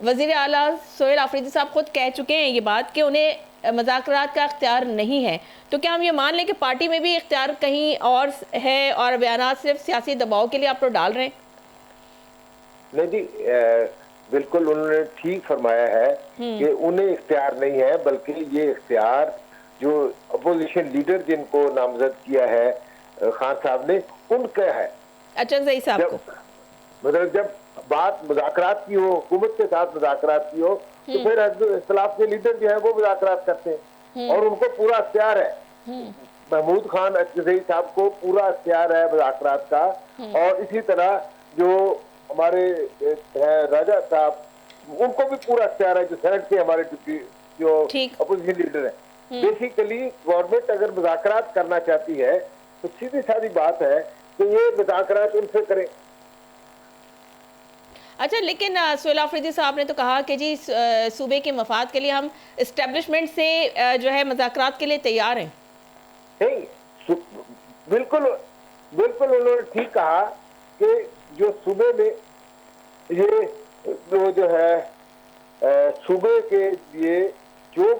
वज़ीर आला सोहेल आफरीदी साहब खुद कह चुके हैं ये बात कि उन्हें मुज़ाकरात का इख्तियार नहीं है, तो क्या हम ये मान लें कि पार्टी में भी इख्तियार कहीं और है और बयानात सिर्फ सियासी दबाव के लिए आप तो डाल रहे हैं? नहीं जी, बिल्कुल उन्होंने ठीक फरमाया है कि उन्हें इख्तियार नहीं है, बल्कि ये इख्तियार जो अपोजिशन लीडर जिनको नामजद किया है खान साहब ने, उनका है। अच्छा सही साहब को मतलब जब बात मुज़ाकरात की हो, हुकूमत के साथ मुज़ाकरात की हो, तो फिर इख्तिलाफ के लीडर जो है वो मुज़ाकरात करते हैं और उनको पूरा इख्तियार है। महमूद खान अजहरी साहब को पूरा इख्तियार है मुज़ाकरात का, और इसी तरह जो हमारे राजा साहब, उनको भी पूरा इख्तियार है, जो सेनेट के हमारे जो अपोजिशन लीडर है। बेसिकली गवर्नमेंट अगर मुज़ाकरात करना चाहती है तो सीधी सादी बात है कि ये मुज़ाकरात उनसे करें। अच्छा, लेकिन सोहेल आफरीदी साहब ने तो कहा कि जी सूबे के मफाद के लिए हम इस्टेब्लिशमेंट से जो है मुज़ाकरात के लिए तैयार हैं। नहीं, बिल्कुल बिल्कुल उन्होंने ठीक कहा कि जो सूबे में ये जो है सूबे के लिए जो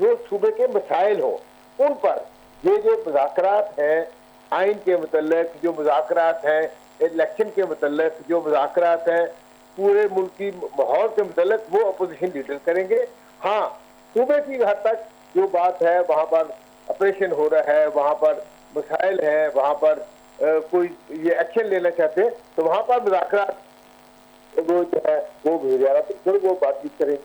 जो सूबे के मसाइल हो, उन पर ये जो मुज़ाकरात हैं, आइन के मुतल्लिक जो मुज़ाकरात हैं, इलेक्शन के मुतल्लिक जो मुज़ाकरात हैं, पूरे मुल्की माहौल के मुतल्लिक वो अपोजिशन लीडर करेंगे। हाँ, सूबे की हद तक जो बात है, वहाँ पर ऑपरेशन हो रहा है, वहाँ पर मसाइल हैं, वहाँ पर कोई ये एक्शन लेना चाहते हैं, तो वहाँ पर मुज़ाकरात वो जो है वो भेजा, फिर वो बातचीत करें।